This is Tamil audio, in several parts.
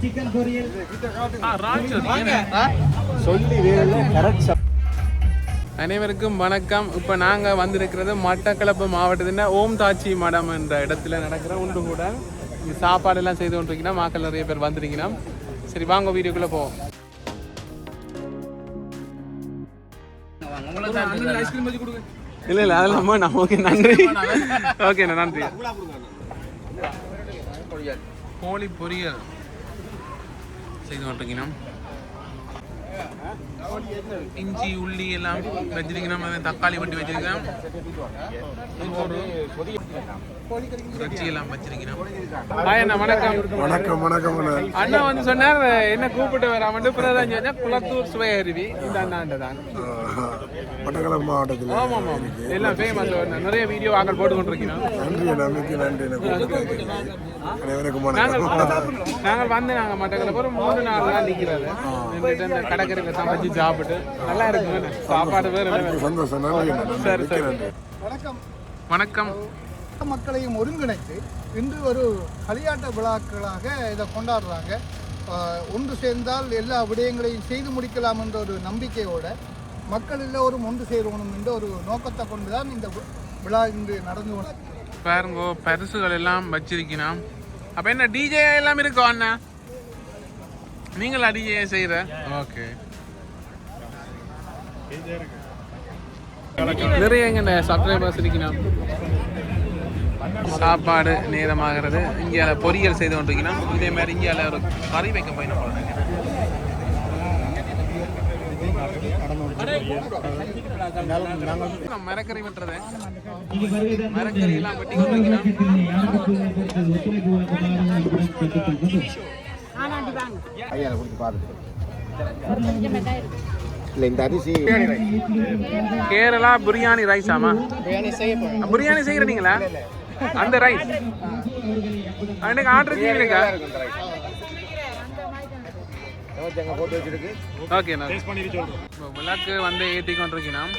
சிக்கன் பொரியல் சொல்லி வேலை கரெக்ட். அனைவருக்கும் வணக்கம். இப்போ நாங்கள் வந்திருக்கிறது மட்டக்களப்பு மாவட்டத்தின் ஓம் தாச்சி மடம் என்ற இடத்துல நடக்கிற ஒன்று கூட சாப்பாடெல்லாம் செய்து கொண்டிருக்கீங்கன்னா மக்கள் நிறைய பேர் வந்திருக்கீங்கன்னா. சரி வாங்க வீடியோக்குள்ளே போவோம். இல்லை இல்லை அதெல்லாம் நமக்கு நன்றி. ஓகேண்ணா நன்றி. கோழி பொரியல் செய்து கொண்டிருக்கீங்கன்னா இஞ்சி உள்ளி எல்லாம் வச்சிருக்கணும். தக்காளி வட்டி வச்சிருக்கேன். இறைச்சி எல்லாம் வச்சிருக்கணும். வணக்கம் வணக்கம். அண்ணா வந்து சொன்னார் என்ன கூப்பிட்டு வராமட்டு பிரதான் சொன்னா குளத்தூர் சுவை அருவி இந்த அண்ணாண்டு தான் மட்டக்களப்பு மாவட்டத்தில். ஆமாம் ஆமாம் எல்லாம் ஃபேமஸ். நிறைய வீடியோ ஆக்கள் போட்டு கொண்டிருக்கணும். நாங்கள் வந்து நாங்கள் மட்டக்களப்பு ஒரு 3 நாள் தான் நிற்கிறது. கடற்கரையில் சமைச்சு சாப்பிட்டு நல்லா இருக்கு சாப்பாடு வேறு. சந்தோஷம். சரி சரி வணக்கம். வணக்கம். மக்களையும் ஒருங்கிணைத்து இன்று ஒரு களியாட்ட விழாக்களாக இதை கொண்டாடுறாங்க. ஒன்று சேர்ந்தால் எல்லா விடயங்களையும் செய்து முடிக்கலாம் என்ற ஒரு நம்பிக்கையோட மக்கள் எல்லோரும் ஒன்று சேரணும் என்ற ஒரு நோக்கத்தை கொண்டுதான் இந்த விழா இன்று நடந்து பாருங்க. பரிசுகள் எல்லாம் வச்சிருக்கணும். அப்ப என்ன டிஜே எல்லாம் இருக்கும் அண்ணா? நீங்களா டிஜே செய்யற? ஓகே. நிறைய எங்க சப்ஸ்கிரைபர்ஸ் இருக்கணும். சாப்பாடு நேரமாகிறது. இங்கே பொரியல் செய்து கொண்டிருக்கணும். இதே மாதிரி இங்கே ஒரு கறி வைக்க போயிடும். மரக்கறி வெட்டுறது மரக்கறி எல்லாம் வெட்டி கொண்டிருக்கணும். கேரளா பிரியாணி ரைஸ். ஆமா பிரியாணி செய்யறீங்களா? அந்த ரைஸ் அன்னைக்கு ஆர்டர் செய்யறீங்களா? ஓகே விளக்கு வந்து ஏற்றி கொண்டிருக்கணும்.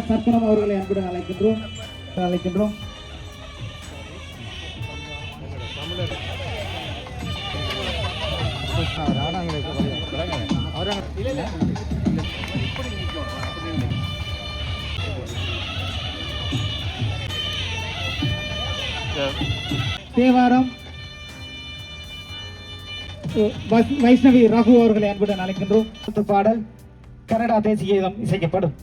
சத்குணம் அவர்களை அன்புடன் அழைக்கின்றோம். தேவாரம் வைஷ்ணவி ரகு அவர்களை அன்புடன் அழைக்கின்றோம். பாடல் கனடா தேசிய கீதம் இசைக்கப்படும்.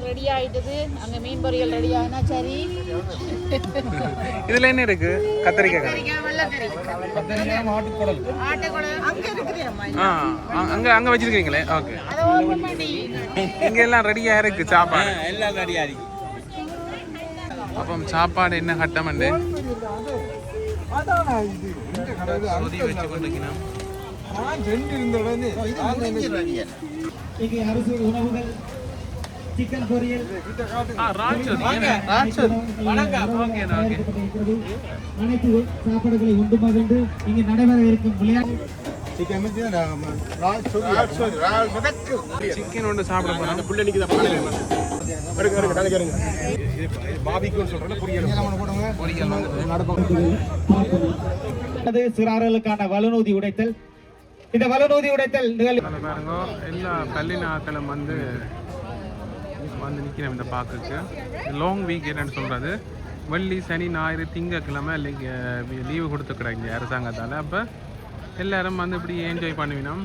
ரெடி ஆயிட்டது. அங்க மீன் பொரியல் ரெடி ஆனா சரி. இதுல என்ன இருக்கு? கத்திரிக்காய், அங்க அங்க வச்சிருக்கீங்களே. ஓகே இங்க எல்லாம் ரெடியா இருக்கு. சாப்பாடு எல்லாம் ரெடியா இருக்கு. அப்ப சாப்பாடு என்ன கட்டம் வச்சு கொண்டிருக்கணும். உணவுகள் சிக்கன் பொரியல் அனைத்து சாப்பாடுகளை உண்டு மகிழ்ந்து இங்கு நடைபெற இருக்கும் விளையாட்டு சிக்கன் ஒன்று சாப்பிட போறோம். சிறார்களுக்கான வலுநூதி உடைத்தல். இந்த வலுநூதி உடைத்தல் பாருங்க. எல்லா கல்லின ஆக்களும் வந்து நிற்கிறேன். இந்த பார்க்குக்கு லாங் வீக் என்னன்னு சொல்கிறது. வெள்ளி சனி ஞாயிறு திங்கக்கிழமை இல்லைங்க லீவு கொடுத்துக்கிறாங்க அரசாங்கத்தால். அப்போ எல்லாரும் வந்து இப்படி என்ஜாய் பண்ணுவினோம்.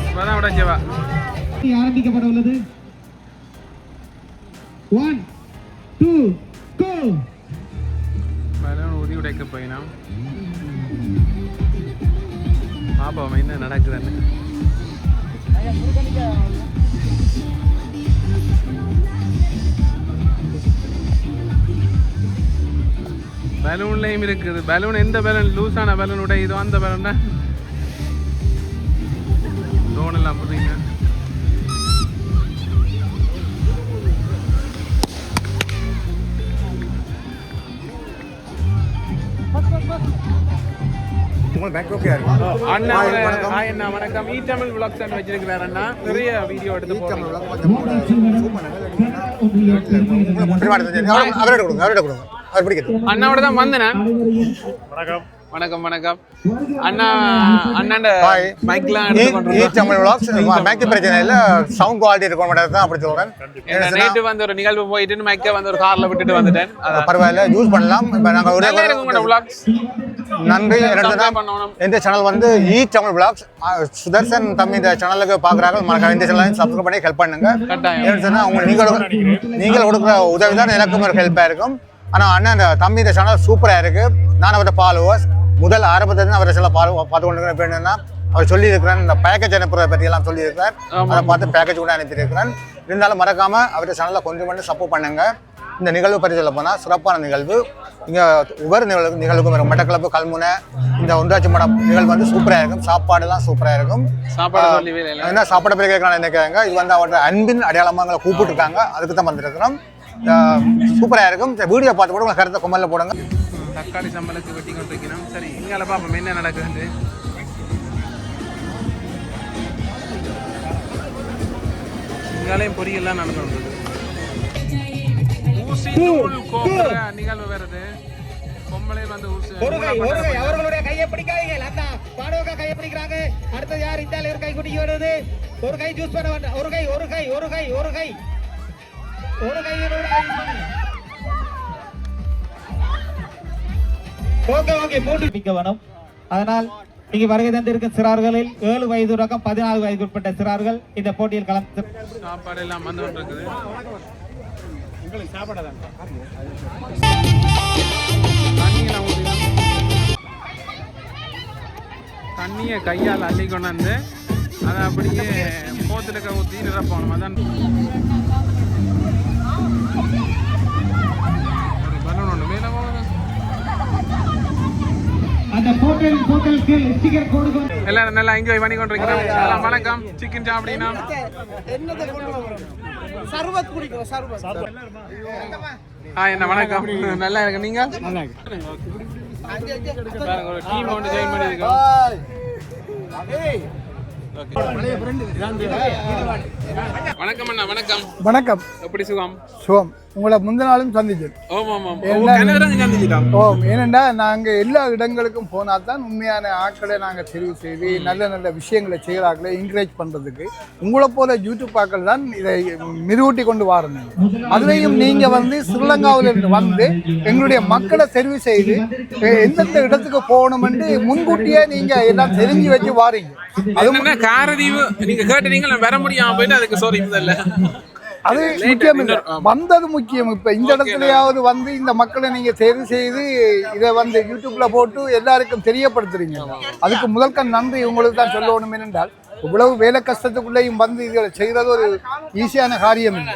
இப்பதான் உடைஞ்சவா ஆரம்பிக்கப்பட உள்ளது. 1 2 go. பலூன் ஊதி உடைக்க போயினோம். பாப்போம் என்ன நடக்குதுன்னு. பலூன்லயும் இருக்குது. பலூன் எந்த பலூன் லூஸான பலூன் உடையுதோ அந்த பலூன் தான் ட்ரோன் எல்லாம் புரியுங்க. அண்ணா ஹாய் அண்ணா வணக்கம். ஈ தமிழ் vlogs ன்னு வச்சிருக்கிறாரு அண்ணா. நிறைய வீடியோ எடுத்து போறீங்க. அண்ணாவோட தான் வந்தேன். வணக்கம் வணக்கம் அண்ணா. அண்ணாண்ட மைக்லாம் மைக் பிரச்சனை இல்ல, சவுண்ட் குவாலிட்டி இருக்க மாட்டேன் தான் அப்படி சொல்றேன். நேற்று வந்து ஒரு நிகழ்வு போயிட்டு மைக்கை வந்து ஒரு கார்ல விட்டுட்டு வந்துட்டேன். பரவாயில்ல, யூஸ் பண்ணலாம். இப்ப நாங்க ஒரே நன்றி. இந்த சேனல் வந்து ஈ தமிழ் விளாக்ஸ். சுதர்சன் தம்பி இந்த சேனலுக்கு பாக்குறாங்க, மறக்காம இந்த சேனலையும் சப்ஸ்கிரைப் பண்ணி ஹெல்ப் பண்ணுங்க. நீங்கள் கொடுக்குற உதவி தான் எனக்கும் ஒரு ஹெல்ப்பா இருக்கும். ஆனா அண்ணன் இந்த தம்பி இந்த சேனல் சூப்பரா இருக்கு. நான் அவரோட ஃபாலோவர்ஸ் முதல் ஆரம்பத்துல அவரை சில பார்த்து கொண்டு என்னன்னா அவர் சொல்லி இருக்கிறேன், இந்த பேக்கேஜ் அனுப்புறதை பற்றி எல்லாம் சொல்லி இருக்கிறார். அதை பார்த்து பேக்கேஜ் கூட அனுப்பியிருக்கிறேன். இருந்தாலும் மறக்காம அவருடைய சேனலை கொஞ்சம் பண்ணி சப்போர்ட் பண்ணுங்க. இந்த நிகழ்வு பற்றி சொல்ல போனால் சிறப்பான நிகழ்வு. இங்கே ஒவ்வொரு நிகழ்வுக்கும் வரும். மட்டக்களப்பு கல்முனை இந்த ஒன்றாட்சி மடம் நிகழ்வு வந்து சூப்பராக இருக்கும். சாப்பாடுலாம் சூப்பராக இருக்கும். என்ன சாப்பாடு பிறகு நினைக்கிறாங்க. இது வந்து அவரோட அன்பின் அடையாளமாக கூப்பிட்டுருக்காங்க. அதுக்கு தான் வந்துருக்கிறோம். சூப்பராக இருக்கும். வீடியோ பார்த்து கூட உங்களை கருத்தை கொம்மலில் போடுங்க. தக்காளி சம்பளத்துக்கு வெட்டி கொண்டு வைக்கணும். சரி, இங்கால பாப்போம் என்ன நடக்குது. இங்காலையும் பொரியெல்லாம் நடந்து வந்தது. ஊசி நூல் கோக்குற நிகழ்வு வருது. பொம்பளை வந்து ஊசி அவர்களுடைய கையை பிடிக்காதீங்க. அண்ணா பாடோக கையை பிடிக்கிறாங்க. அடுத்து யார் இந்த ஒரு கை குட்டி வருது. ஒரு கை ஜூஸ் பண்ண வேண்டாம். ஒரு கை ஒரு கை ஒரு கை ஒரு கை ஒரு கை ஒரு கை. ஓகே மூன்று பிக்க வேணும். அதனால் இங்கே வருகை தந்திருக்கும் சிறார்களில் 7 வயது தொடக்கம் 14 வயதுக்கு உட்பட்ட சிறார்கள் இந்த போட்டியில் கலந்து சாப்பாடு எல்லாம் வந்து கொண்டிருக்குது. தண்ணியை கையால் அள்ளி கொண்டு வந்து அதை அப்படியே போத்துல ஊற்றி நிரப்பணும். அதான் ஒரு பலூன் ஒன்று மேலே போகுது. அந்த போட்டலுக்கு ஸ்டிக்கர் போடுங்க. எல்லாரும் நல்லா என்ஜாய் பண்ணி கொண்டிருக்கிறோம். வணக்கம். சிக்கன் சாப்பிட்டீங்கன்னா சர்வத் குடிக்கிறோம். என்ன வணக்கம். நல்லா இருக்கு. நீங்க ஒரு டீம் ஒன்று ஜாயின் பண்ணியிருக்கோம். வணக்கம் அண்ணா. வணக்கம் வணக்கம். எப்படி சுகம்? சுகம். உங்களை முந்தின நாளும் சந்திச்சேன். ஏனென்றா நாங்கள் எல்லா இடங்களுக்கும் போனால் தான் உண்மையான ஆட்களை நாங்கள் தெரிவு செய்து நல்ல நல்ல விஷயங்களை செய்கிறாங்களே என்கரேஜ் பண்ணுறதுக்கு உங்களை போல யூடியூப் ஆக்கள் தான் இதை மிருவூட்டி கொண்டு வரணும். அதுலேயும் நீங்கள் வந்து ஸ்ரீலங்காவிலிருந்து வந்து எங்களுடைய மக்களை தெரிவு செய்து எந்தெந்த இடத்துக்கு போகணுமென்று முன்கூட்டியே நீங்கள் எல்லாம் தெரிஞ்சு வச்சு வாரீங்க. அது காரதீவு நீங்கள் கேட்டீங்க வர முடியாமல் போயிட்டு அதுக்கு சோரி இல்லை. அது முக்கியம் இல்லை, வந்தது முக்கியம். இப்போ இந்த இடத்துலயாவது வந்து இந்த மக்களை நீங்கள் தேர்வு செய்து இதை வந்து யூடியூப்ல போட்டு எல்லாருக்கும் தெரியப்படுத்துறீங்க. அதுக்கு முதல்க நன்றி உங்களுக்கு தான் சொல்லணும். என்றால் இவ்வளவு வேலை கஷ்டத்துக்குள்ளேயும் வந்து இதை செய்கிறது ஒரு ஈஸியான காரியம் இல்லை.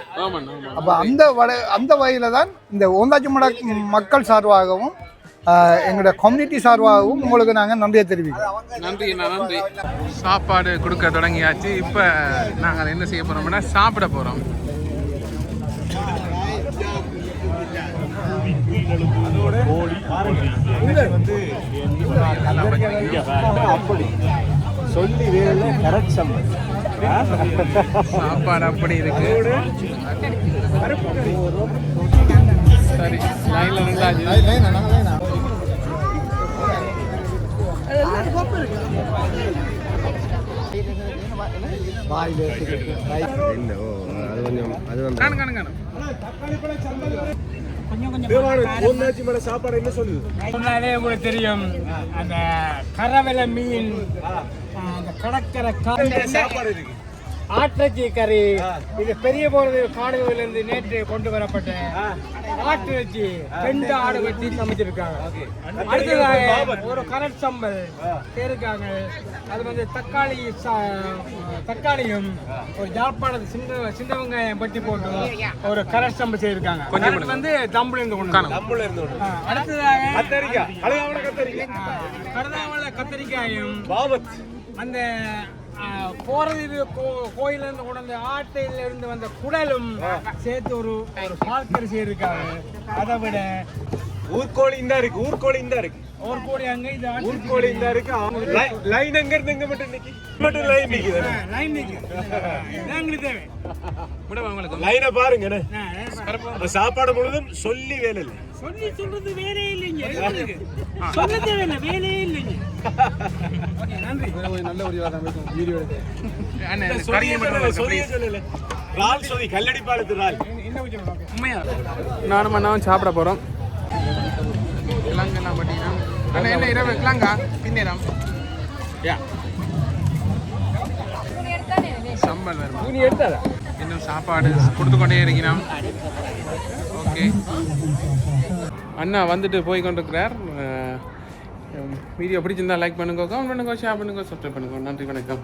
அப்போ அந்த வகையில தான் இந்த ஓந்தாச்சிமட மக்கள் சார்பாகவும் எங்களோட கம்யூனிட்டி சார்பாகவும் உங்களுக்கு நாங்கள் நன்றியை தெரிவிக்கிறோம். நன்றி. சாப்பாடு கொடுக்க தொடங்கியாச்சு. இப்போ நாங்கள் என்ன செய்ய போகிறோம்னா சாப்பிட போகிறோம். சாப்பாடு அப்படி இருக்கு. சரி, லைன்ல நின்றாச்சு. ஓம்நாச்சி மட சாப்பாடு என்ன சொல்லுது சொன்னாலே உங்களுக்கு தெரியும் அந்த கரவல மீன் அந்த கடற்கரை சாப்பாடு இருக்கு ஆட்டிறைச்சி கறி இது பெரிய போறது காடுகளிலிருந்து நேற்று கொண்டு வரப்பட்ட ஆட்டிறைச்சி 2 ஆடு வெட்டி சமைச்சிருக்காங்க. அடுத்ததாக ஒரு கரட் சம்பல் இருக்காங்க. அது வந்து தக்காளியும் ஒரு ஜாழ்ப்பாணத்து சின்ன வெங்காயம் பட்டி போட்டு ஒரு கரட் சம்பல் செய்திருக்காங்க. கரட் வந்து தம்புல இருந்து கொண்டு அடுத்ததாக கருதாவள கத்தரிக்காயும் அந்த போறது கோயிலிருந்து கொண்டு ஆட்டையில இருந்து வந்த குடலும் சேர்த்து ஒரு பால்கறி செய்திருக்காங்க. அதை விட ஊர்கோழி இந்த இருக்கு ஊர்கோழி அங்க இது ஊர்கோழி இந்த இருக்கு லைன் எங்க இருந்து எங்க மட்டும் நிக்கி மட்டும் லைன் நிக்குது லைன் நிக்கு நாங்களுக்கு தேவை லைனை பாருங்க சாப்பாடு முழுதும் சொல்லி வேலை இல்லை சொல்றது வேலையே இல்லைங்க சொல்ல தேவையில்லை வேலையே இல்லைங்க. நன்றி. நல்ல ஒரு வீடியோ கல்லடி பாலத்து ரால் உண்மையா நானும் அண்ணாவும் சாப்பிட போகிறோம். கிழங்கெல்லாம் பார்த்தீங்கன்னா அண்ணா என்ன இரவு கிழங்கா பின்னேரம் சம்பல் வேறு இன்னும் சாப்பாடு கொடுத்து கொண்டே இருக்கிறோம். ஓகே அண்ணா வந்துட்டு போய் கொண்டிருக்கிறார். வீடியோ பிடிச்சிருந்தா லைக் பண்ணுங்க, கமெண்ட் பண்ணுங்க, ஷேர் பண்ணுங்க, சப்ஸ்கிரைப் பண்ணுங்க. நன்றி, வணக்கம்.